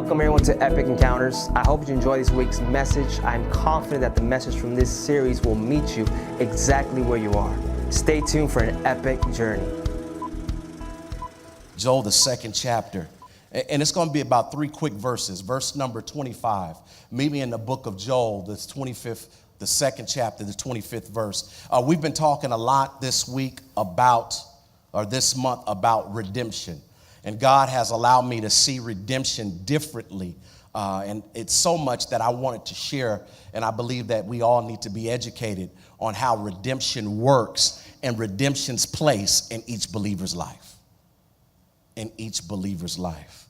Welcome everyone to Epic Encounters. I hope you enjoy this week's message. I'm confident that the message from this series will meet you exactly where you are. Stay tuned for an epic journey. Joel, the second chapter. And it's going to be about 3 quick verses. Verse number 25. Meet me in the book of Joel, the 25th, the second chapter, the 25th verse. We've been talking a lot this week this month about redemption. And God has allowed me to see redemption differently. And it's so much that I wanted to share. And I believe that we all need to be educated on how redemption works and redemption's place in each believer's life. In each believer's life.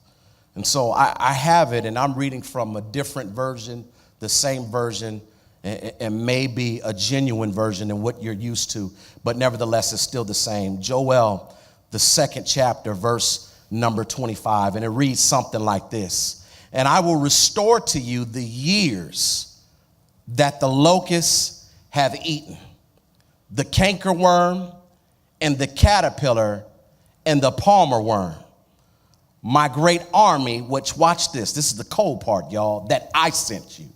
And so I have it, and I'm reading from a different version, the same version, and maybe a genuine version than what you're used to. But nevertheless, it's still the same. Joel, the second chapter, verse number 25, and it reads something like this. And I will restore to you the years that the locusts have eaten, the cankerworm and the caterpillar and the palmer worm, my great army, which, watch this is the cold part, y'all, that I sent you.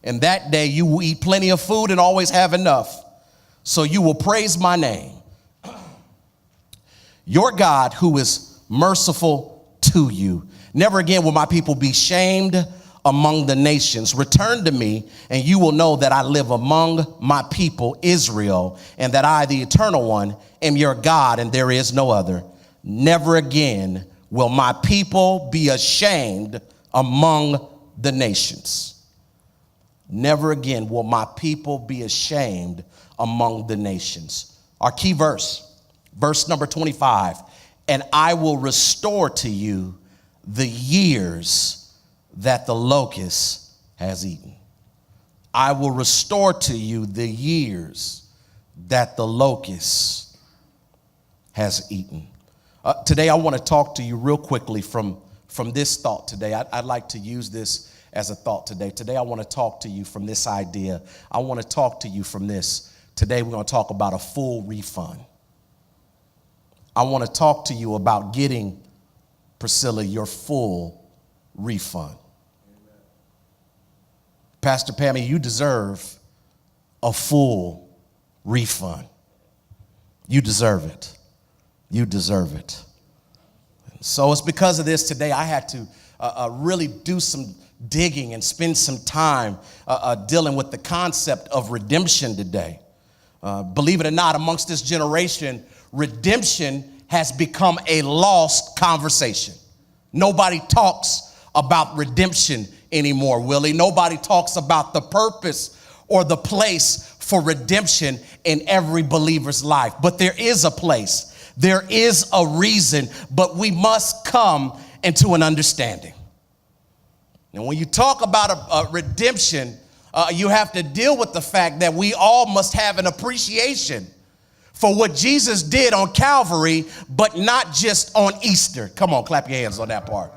And that day you will eat plenty of food and always have enough, so you will praise my name, your God, who is merciful to you. Never again will my people be shamed among the nations. Return to me, and you will know that I live among my people, Israel, and that I, the Eternal One, am your God, and there is no other. Never again will my people be ashamed among the nations. Never again will my people be ashamed among the nations. Our key verse, verse number 25. And I will restore to you the years that the locust has eaten. I will restore to you the years that the locust has eaten. Today, I want to talk to you real quickly from this thought today. I'd like to use this as a thought today. Today, I want to talk to you from this idea. I want to talk to you from this. Today, we're going to talk about a full refund. I want to talk to you about getting, Priscilla, your full refund. Amen. Pastor Pammy, you deserve a full refund. You deserve it. You deserve it. So it's because of this today I had to really do some digging and spend some time dealing with the concept of redemption today. Believe it or not, amongst this generation, redemption has become a lost conversation. Nobody talks about redemption anymore, Willie. Nobody talks about the purpose or the place for redemption in every believer's life. But there is a place. There is a reason, but we must come into an understanding. And when you talk about a redemption, you have to deal with the fact that we all must have an appreciation for what Jesus did on Calvary, but not just on Easter. Come on, clap your hands on that part.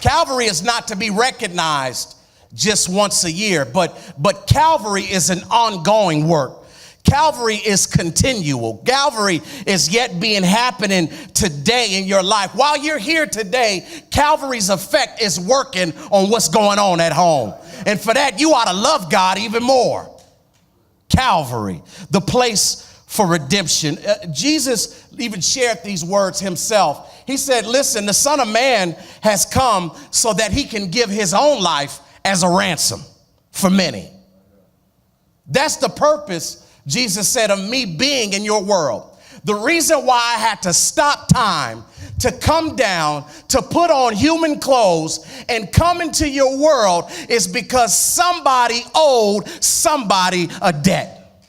Calvary is not to be recognized just once a year, but Calvary is an ongoing work. Calvary is continual. Calvary is yet being happening today in your life. While you're here today, Calvary's effect is working on what's going on at home. And for that, you ought to love God even more. Calvary, the place for redemption. Jesus even shared these words himself. He said, listen, the Son of Man has come so that he can give his own life as a ransom for many. That's the purpose, Jesus said, of me being in your world. The reason why I had to stop time to come down, to put on human clothes and come into your world is because somebody owed somebody a debt.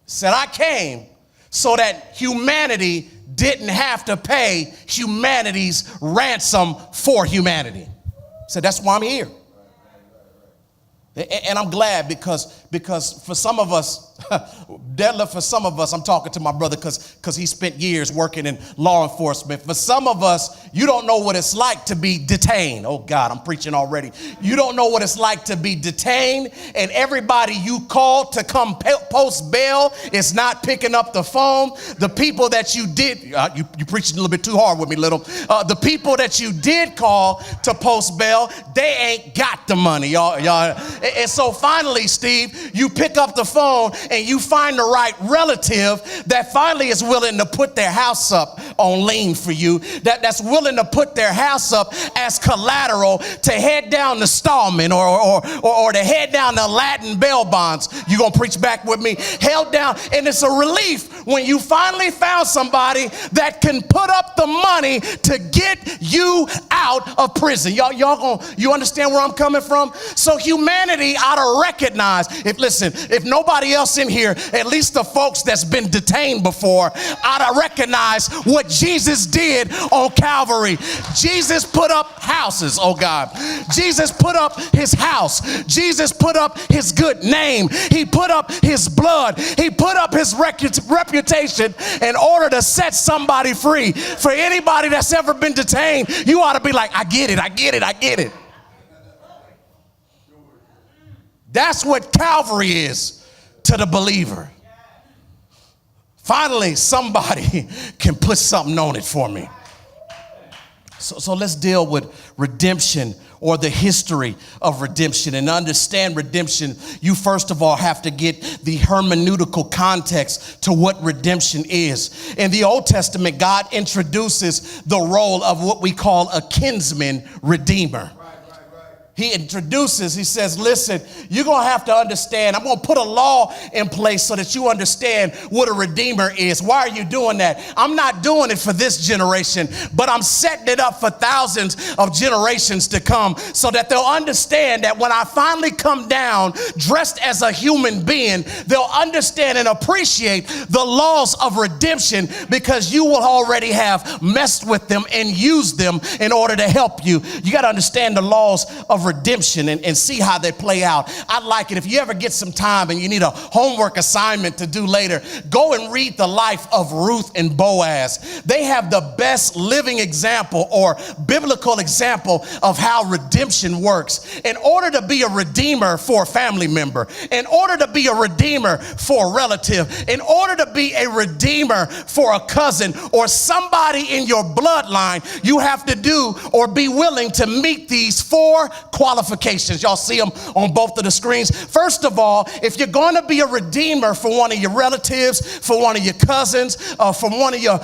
Said I came so that humanity didn't have to pay humanity's ransom for humanity. Said that's why I'm here. And I'm glad because because for some of us, deadlift for some of us, I'm talking to my brother because he spent years working in law enforcement. For some of us, you don't know what it's like to be detained. Oh God, I'm preaching already. You don't know what it's like to be detained, and everybody you call to come post bail is not picking up the phone. The people that you did, you preaching a little bit too hard with me, little. The people that you did call to post bail, they ain't got the money, y'all. And so finally, Steve, you pick up the phone and you find the right relative that finally is willing to put their house up on lien for you, that's willing to put their house up as collateral to head down to Stallman or to head down to Latin bail bonds. You gonna preach back with me? Held down, and it's a relief when you finally found somebody that can put up the money to get you out of prison. You understand where I'm coming from? So humanity ought to recognize, if nobody else in here, at least the folks that's been detained before, ought to recognize what Jesus did on Calvary. Jesus put up houses, oh God. Jesus put up his house. Jesus put up his good name. He put up his blood. He put up his reputation in order to set somebody free. For anybody that's ever been detained, you ought to be like, I get it. That's what Calvary is to the believer. Finally, somebody can put something on it for me. So let's deal with redemption, or the history of redemption. And to understand redemption, you first of all have to get the hermeneutical context to what redemption is. In the Old Testament, God introduces the role of what we call a kinsman redeemer. He says, listen, you're going to have to understand. I'm going to put a law in place so that you understand what a redeemer is. Why are you doing that? I'm not doing it for this generation, but I'm setting it up for thousands of generations to come so that they'll understand that when I finally come down dressed as a human being, they'll understand and appreciate the laws of redemption, because you will already have messed with them and used them in order to help you. You got to understand the laws of redemption and see how they play out. I'd like it if you ever get some time and you need a homework assignment to do later, go and read the life of Ruth and Boaz. They have the best living example or biblical example of how redemption works. In order to be a redeemer for a family member, in order to be a redeemer for a relative, in order to be a redeemer for a cousin or somebody in your bloodline, you have to do or be willing to meet these four qualifications. Y'all see them on both of the screens. First of all, if you're going to be a redeemer for one of your relatives, for one of your cousins, from one of your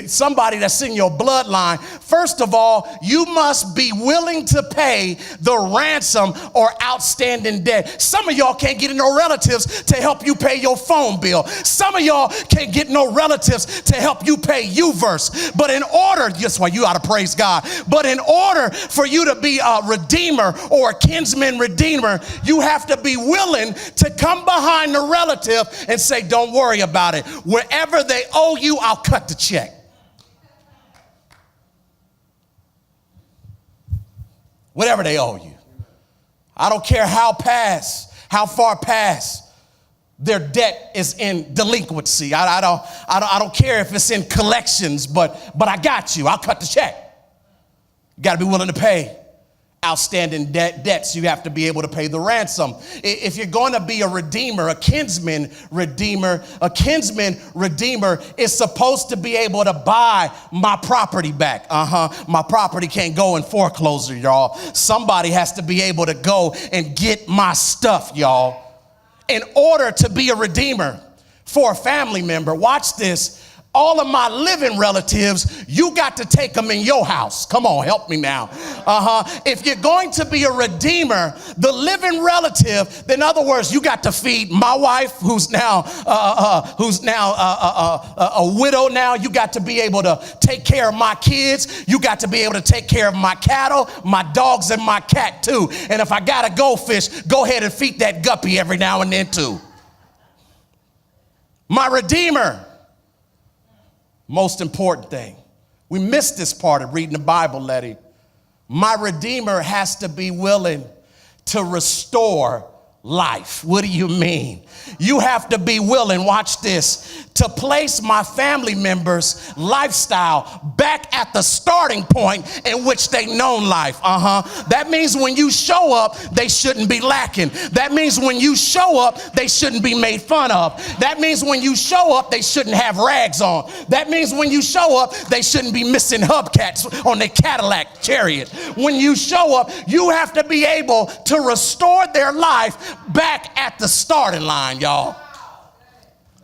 somebody that's in your bloodline, first of all, you must be willing to pay the ransom or outstanding debt. Some of y'all can't get no relatives to help you pay your phone bill. Some of y'all can't get no relatives to help you pay YouVerse. But in order, that's why you ought to praise God. But in order for you to be a redeemer or a kinsman redeemer, you have to be willing to come behind the relative and say, don't worry about it. Wherever they owe you, I'll cut the check. Whatever they owe you. I don't care how far past their debt is in delinquency. I don't care if it's in collections, but I got you. I'll cut the check. You got to be willing to pay outstanding debts. You have to be able to pay the ransom. If you're going to be a redeemer, a kinsman redeemer is supposed to be able to buy my property back. My property can't go in foreclosure, y'all. Somebody has to be able to go and get my stuff, y'all. In order to be a redeemer for a family member, watch this. All of my living relatives, you got to take them in your house. Come on, help me now. If you're going to be a redeemer, the living relative, in other words, you got to feed my wife, who's now a widow now. You got to be able to take care of my kids. You got to be able to take care of my cattle, my dogs, and my cat too. And if I got a goldfish, go ahead and feed that guppy every now and then too. My redeemer. Most important thing. We missed this part of reading the Bible, Letty. My redeemer has to be willing to restore life. What do you mean? You have to be willing, watch this, to place my family members' lifestyle back at the starting point in which they known life. That means when you show up, they shouldn't be lacking. That means when you show up, they shouldn't be made fun of. That means when you show up, they shouldn't have rags on. That means when you show up, they shouldn't be missing hubcaps on their Cadillac Chariot. When you show up, you have to be able to restore their life back at the starting line, y'all.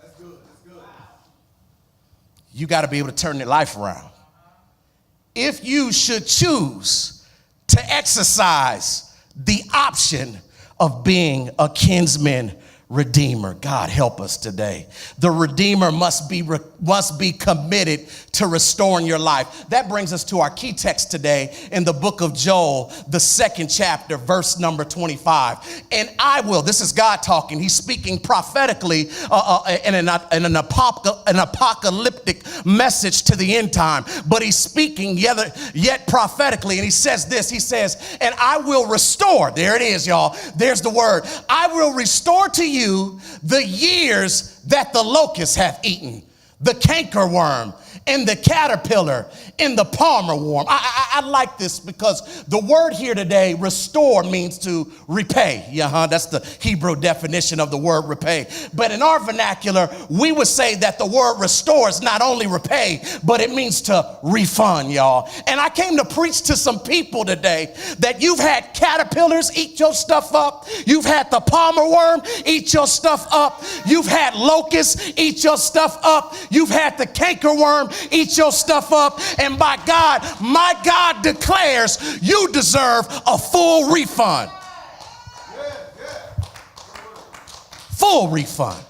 That's good. That's good. You got to be able to turn their life around. If you should choose to exercise the option of being a kinsman redeemer, God help us today. The redeemer must be committed to restoring your life. That brings us to our key text today in the book of Joel, the 2nd chapter, verse number 25. And I will, this is God talking. He's speaking prophetically in an apocalyptic message to the end time, but he's speaking yet prophetically. And he says this, he says, and I will restore, there it is, y'all. There's the word. I will restore to you the years that the locust hath eaten, the cankerworm and the caterpillar and the palmer worm. I like this because the word here today, restore, means to repay. That's the Hebrew definition of the word repay. But in our vernacular, we would say that the word restore is not only repay, but it means to refund, y'all. And I came to preach to some people today that you've had caterpillars eat your stuff up. You've had the palmer worm eat your stuff up. You've had locusts eat your stuff up. You've had the cankerworm eat your stuff up. And by God, my God declares you deserve a full refund. Full refund.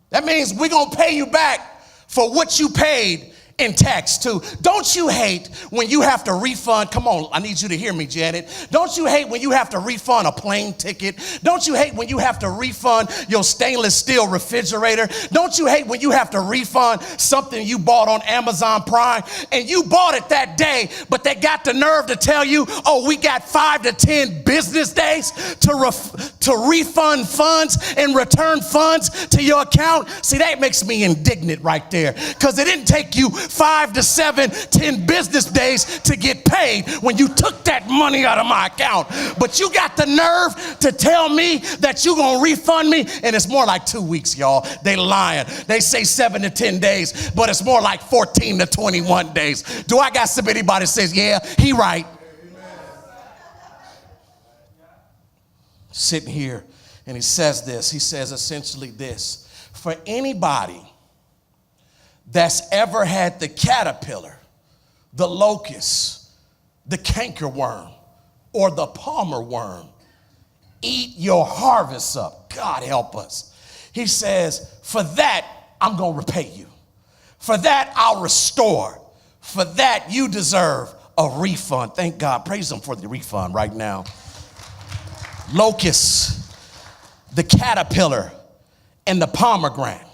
That means we're going to pay you back for what you paid in tax too. Don't you hate when you have to refund? Come on, I need you to hear me, Janet. Don't you hate when you have to refund a plane ticket? Don't you hate when you have to refund your stainless steel refrigerator? Don't you hate when you have to refund something you bought on Amazon Prime and you bought it that day, but they got the nerve to tell you, oh, we got 5 to 10 business days to refund funds and return funds to your account? See, that makes me indignant right there, because it didn't take you 5 to 7, 10 business days to get paid when you took that money out of my account. But you got the nerve to tell me that you're going to refund me, and it's more like 2 weeks, y'all. They lying. They say 7 to 10 days, but it's more like 14 to 21 days. Do I got anybody that says, yeah, he right? Sitting here, and he says this. He says essentially this: for anybody that's ever had the caterpillar, the locust, the cankerworm, or the palmer worm eat your harvest up, God help us. He says, for that, I'm going to repay you. For that, I'll restore. For that, you deserve a refund. Thank God. Praise him for the refund right now. Locusts, the caterpillar, and the pomegranate.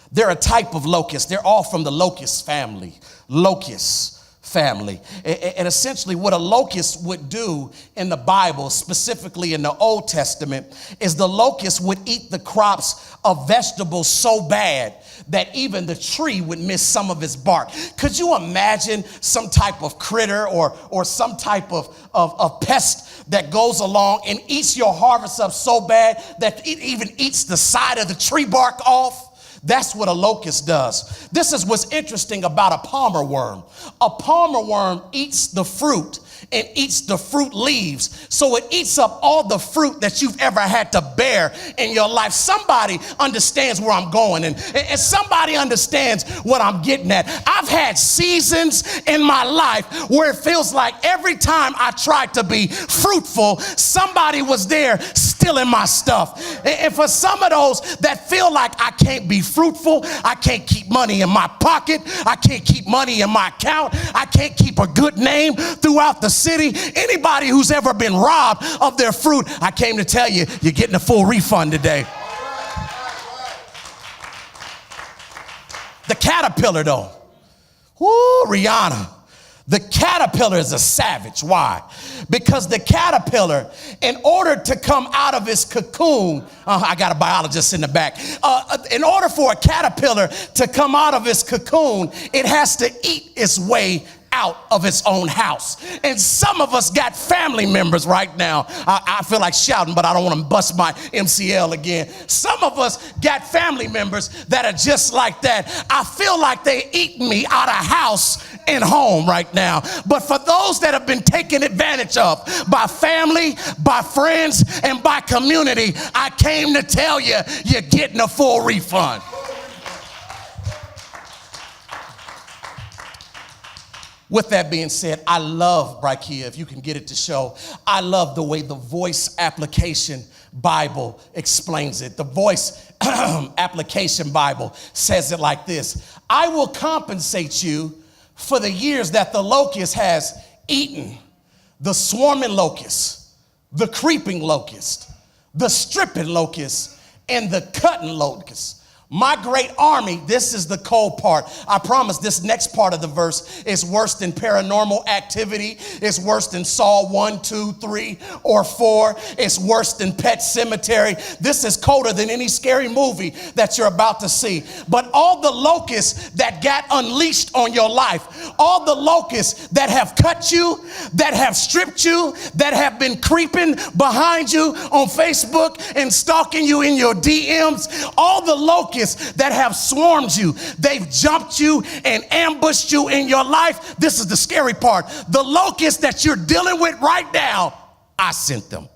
They're a type of locust. They're all from the locust family. Locust family. And essentially what a locust would do in the Bible, specifically in the Old Testament, is the locust would eat the crops of vegetables so bad that even the tree would miss some of its bark. Could you imagine some type of critter or some type of pest that goes along and eats your harvest up so bad that it even eats the side of the tree bark off? That's what a locust does. This is what's interesting about a palmer worm. A palmer worm eats the fruit and eats the fruit leaves. So it eats up all the fruit that you've ever had to bear in your life. Somebody understands where I'm going, and somebody understands what I'm getting at. I've had seasons in my life where it feels like every time I tried to be fruitful, somebody was there stealing my stuff. And for some of those that feel like I can't be fruitful, I can't keep money in my pocket, I can't keep money in my account, I can't keep a good name throughout the city. Anybody who's ever been robbed of their fruit, I came to tell you, you're getting a full refund today. The caterpillar though, whoo, Rihanna, The caterpillar is a savage. Why? Because the caterpillar, in order to come out of its cocoon, I got a biologist in the back. In order for a caterpillar to come out of its cocoon, it has to eat its way out of its own house. And some of us got family members right now. I feel like shouting, but I don't want to bust my MCL again. Some of us got family members that are just like that. I feel like they eating me out of house and home right now. But for those that have been taken advantage of by family, by friends, and by community, I came to tell you, you're getting a full refund. With that being said, I love, Brikeia, if you can get it to show, I love the way the Voice Application Bible explains it. The Voice Application Bible says it like this: I will compensate you for the years that the locust has eaten, the swarming locust, the creeping locust, the stripping locust, and the cutting locust. My great army, this is the cold part. I promise this next part of the verse is worse than paranormal activity. It's worse than Saw 1, 2, 3, or 4. It's worse than Pet Cemetery. This is colder than any scary movie that you're about to see. But all the locusts that got unleashed on your life, all the locusts that have cut you, that have stripped you, that have been creeping behind you on Facebook and stalking you in your DMs, all the locusts that have swarmed you, they've jumped you and ambushed you in your life. This is the scary part. The locusts that you're dealing with right now, I sent them.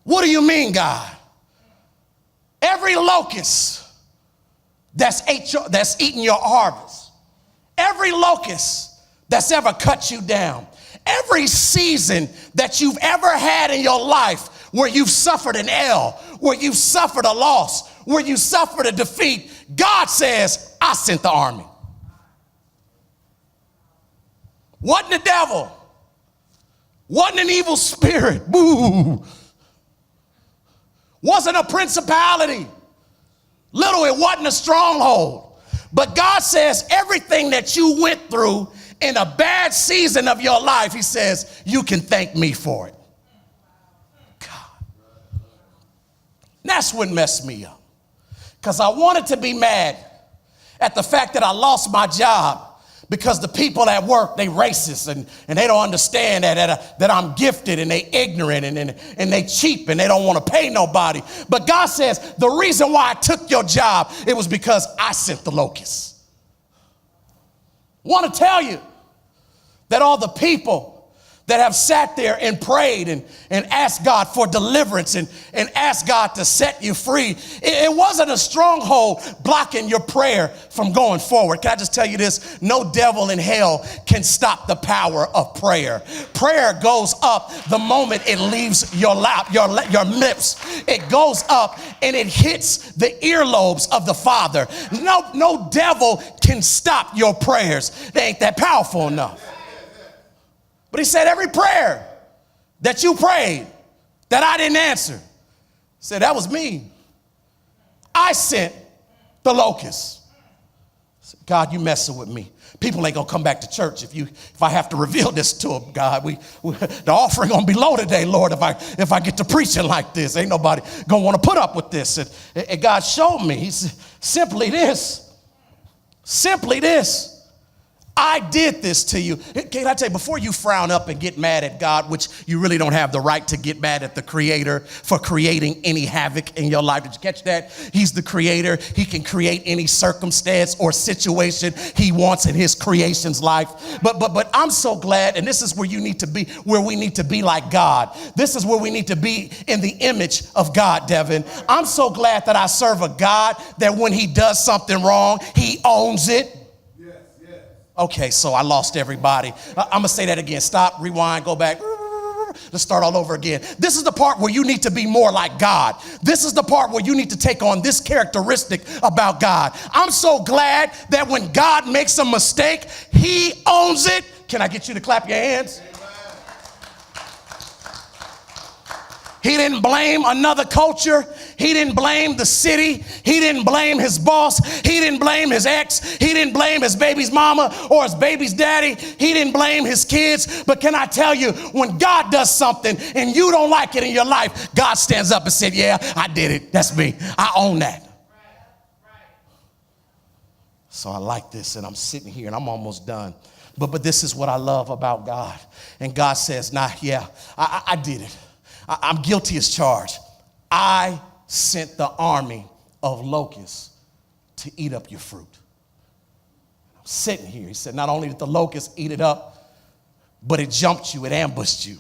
What do you mean, God? Every locust that's eaten your harvest, every locust that's ever cut you down, every season that you've ever had in your life where you've suffered an L, where you've suffered a loss, where you suffered a defeat, God says, I sent the army. Wasn't the devil. Wasn't an evil spirit. Boo. Wasn't a principality. Little, it wasn't a stronghold. But God says everything that you went through in a bad season of your life, he says, you can thank me for it. That's what messed me up, because I wanted to be mad at the fact that I lost my job because the people at work, they racist and they don't understand that I'm gifted, and they ignorant and they cheap and they don't want to pay nobody. But God says the reason why I took your job, it was because I sent the locusts. Want to tell you that all the people that have sat there and prayed and asked God for deliverance and asked God to set you free, it wasn't a stronghold blocking your prayer from going forward. Can I just tell you this? No devil in hell can stop the power of prayer. Prayer goes up the moment it leaves your lips. It goes up and it hits the earlobes of the Father. No devil can stop your prayers. They ain't that powerful enough. But he said, every prayer that you prayed that I didn't answer, said, that was me. I sent the locusts. God, you messing with me. People ain't gonna come back to church if I have to reveal this to them, God. The offering gonna be low today, Lord, if I get to preaching like this. Ain't nobody gonna wanna put up with this. And God showed me, he said, simply this. I did this to you. Can I tell you, before you frown up and get mad at God, which you really don't have the right to get mad at the Creator for creating any havoc in your life. Did you catch that? He's the Creator. He can create any circumstance or situation he wants in his creation's life. But I'm so glad, and this is where you need to be, where we need to be like God. This is where we need to be in the image of God, Devin. I'm so glad that I serve a God that when he does something wrong, he owns it. Okay, so I lost everybody. I'm going to say that again. Stop, rewind, go back. Let's start all over again. This is the part where you need to be more like God. This is the part where you need to take on this characteristic about God. I'm so glad that when God makes a mistake, he owns it. Can I get you to clap your hands? He didn't blame another culture. He didn't blame the city. He didn't blame his boss. He didn't blame his ex. He didn't blame his baby's mama or his baby's daddy. He didn't blame his kids. But can I tell you, when God does something and you don't like it in your life, God stands up and said, yeah, I did it. That's me. I own that. So I like this, and I'm sitting here, and I'm almost done. But this is what I love about God. And God says, I did it. I'm guilty as charged. I sent the army of locusts to eat up your fruit. I'm sitting here. He said, not only did the locusts eat it up, but it jumped you, it ambushed you.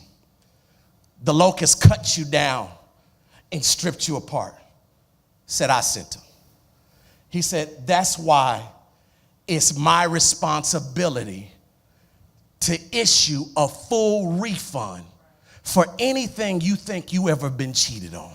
The locusts cut you down and stripped you apart. Said, I sent them. He said, that's why it's my responsibility to issue a full refund for anything you think you ever been cheated on.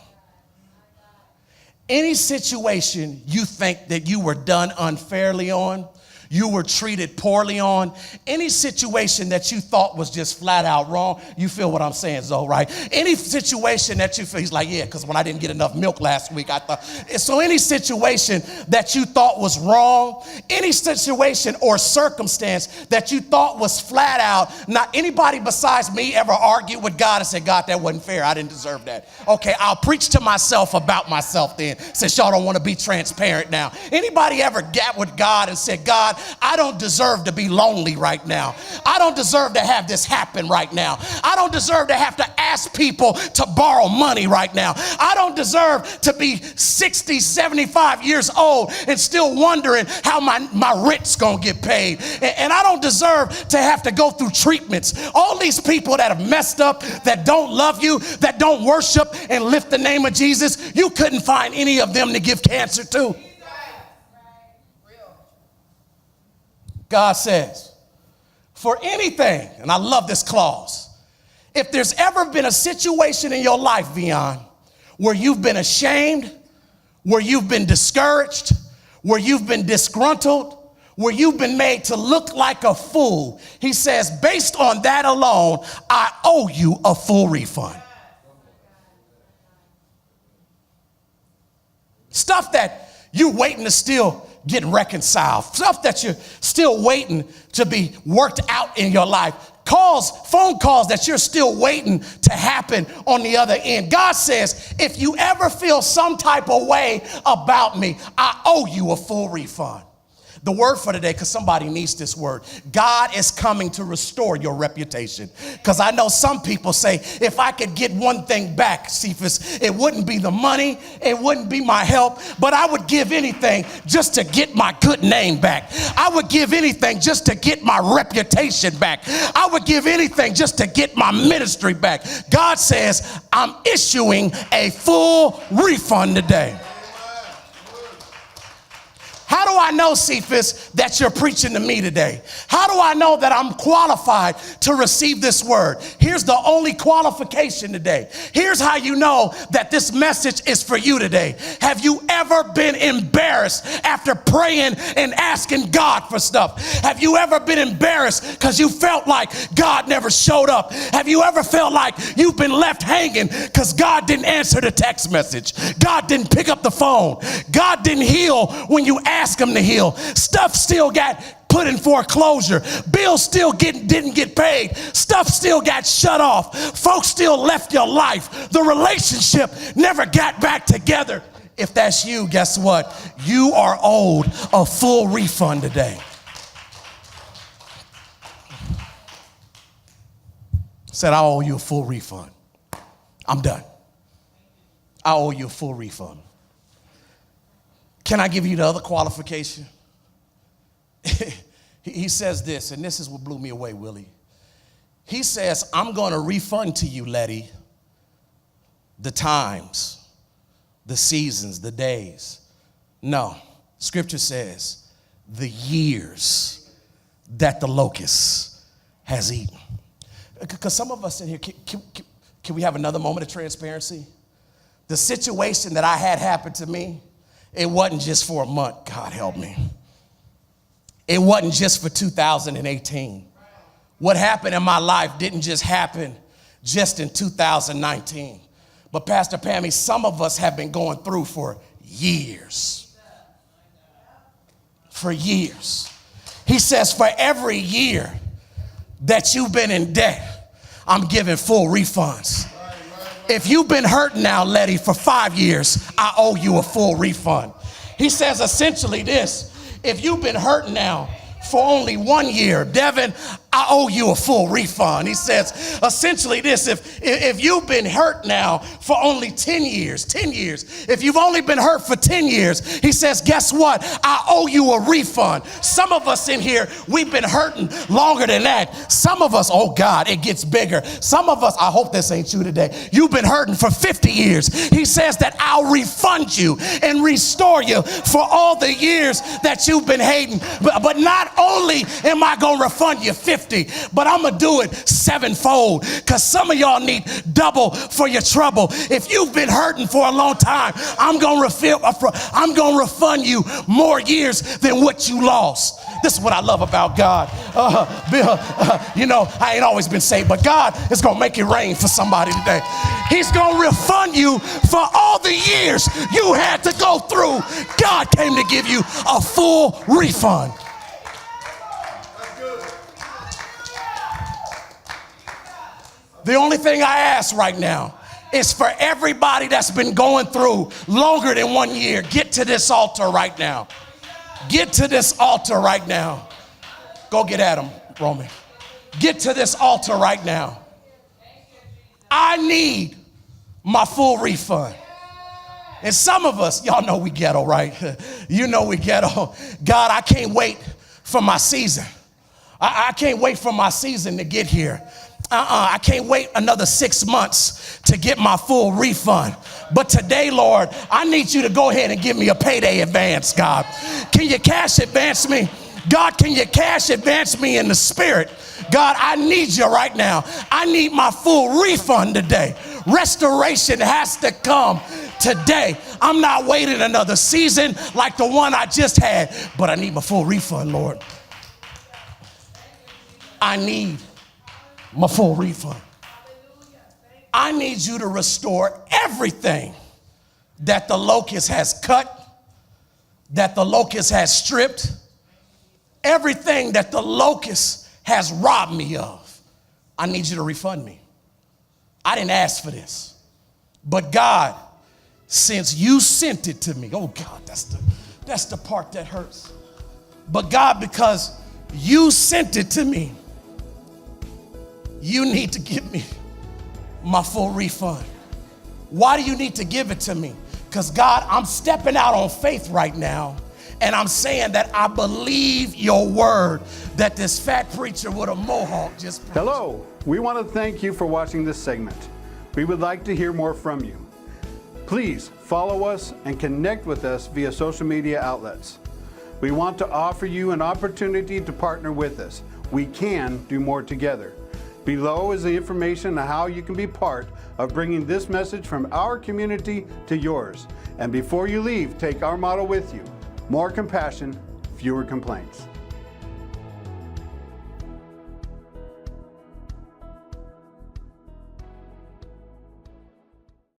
Any situation you think that you were done unfairly on, you were treated poorly on, any situation that you thought was just flat out wrong. You feel what I'm saying, Zoe, right? Any situation that you feel, he's like, yeah, because when I didn't get enough milk last week, I thought. So any situation that you thought was wrong, any situation or circumstance that you thought was flat out, not anybody besides me ever argued with God and said, God, that wasn't fair. I didn't deserve that. Okay, I'll preach to myself about myself then, since y'all don't want to be transparent now. Anybody ever got with God and said, God, I don't deserve to be lonely right now. I don't deserve to have this happen right now. I don't deserve to have to ask people to borrow money right now. I don't deserve to be 60, 75 years old and still wondering how my rent's gonna get paid. And I don't deserve to have to go through treatments. All these people that have messed up, that don't love you, that don't worship and lift the name of Jesus, you couldn't find any of them to give cancer to. God says, for anything, and I love this clause, if there's ever been a situation in your life, Vion, where you've been ashamed, where you've been discouraged, where you've been disgruntled, where you've been made to look like a fool, he says, based on that alone, I owe you a full refund. Stuff that you're waiting to still get reconciled, stuff that you're still waiting to be worked out in your life, phone calls that you're still waiting to happen on the other end. God says, if you ever feel some type of way about me, I owe you a full refund. The word for today, because somebody needs this word, God is coming to restore your reputation. Because I know some people say, if I could get one thing back, Cephus, it wouldn't be the money, it wouldn't be my help, but I would give anything just to get my good name back. I would give anything just to get my reputation back. I would give anything just to get my ministry back. God says, I'm issuing a full refund today. How do I know, Cephus, that you're preaching to me today? How do I know that I'm qualified to receive this word? Here's the only qualification today. Here's how you know that this message is for you today. Have you ever been embarrassed after praying and asking God for stuff? Have you ever been embarrassed because you felt like God never showed up? Have you ever felt like you've been left hanging because God didn't answer the text message? God didn't pick up the phone. God didn't heal when you asked him to heal. Stuff still got put in foreclosure. Bills still didn't get paid. Stuff still got shut off. Folks still left your life. The relationship never got back together. If that's you, guess what? You are owed a full refund today. Said, I owe you a full refund. I'm done. I owe you a full refund. Can I give you the other qualification? He says this, and this is what blew me away, Willie. He says, I'm going to refund to you, Letty, the times, the seasons, the days. No, scripture says the years that the locust has eaten. Because some of us in here, can we have another moment of transparency? The situation that I had happen to me, it wasn't just for a month. God help me. It wasn't just for 2018. What happened in my life didn't just happen just in 2019. But Pastor Pammy, some of us have been going through for years. For years. He says, for every year that you've been in debt, I'm giving full refunds. If you've been hurting now, Letty, for 5 years, I owe you a full refund. He says essentially this: if you've been hurting now for only 1 year, Devin, I owe you a full refund. He says essentially this: if you've been hurt now for only 10 years, if you've only been hurt for 10 years, he says, guess what? I owe you a refund. Some of us in here, we've been hurting longer than that. Some of us, oh God, it gets bigger. Some of us, I hope this ain't you today, you've been hurting for 50 years. He says that I'll refund you and restore you for all the years that you've been hating. But not only am I going to refund you 50, but I'm going to do it sevenfold, because some of y'all need double for your trouble. If you've been hurting for a long time, I'm going to refund you more years than what you lost. This is what I love about God. I ain't always been saved, but God is going to make it rain for somebody today. He's going to refund you for all the years you had to go through. God came to give you a full refund. The only thing I ask right now is for everybody that's been going through longer than 1 year, get to this altar right now. Get to this altar right now. Go get at him, Roman. Get to this altar right now. I need my full refund. And some of us, y'all know we ghetto, right? You know we ghetto. God, I can't wait for my season. I can't wait for my season to get here. I can't wait another 6 months to get my full refund. But today, Lord, I need you to go ahead and give me a payday advance, God. Can you cash advance me? God, can you cash advance me in the spirit? God, I need you right now. I need my full refund today. Restoration has to come today. I'm not waiting another season like the one I just had, but I need my full refund, Lord. I need my full refund. I need you to restore everything that the locust has cut, that the locust has stripped, everything that the locust has robbed me of. I need you to refund me. I didn't ask for this, but God, since you sent it to me, oh God, that's the part that hurts. But God, because you sent it to me, you need to give me my full refund. Why do you need to give it to me? Because God, I'm stepping out on faith right now, and I'm saying that I believe your word that this fat preacher with a mohawk just preached. Hello, we want to thank you for watching this segment. We would like to hear more from you. Please follow us and connect with us via social media outlets. We want to offer you an opportunity to partner with us. We can do more together. Below is the information on how you can be part of bringing this message from our community to yours. And before you leave, take our motto with you: more compassion, fewer complaints.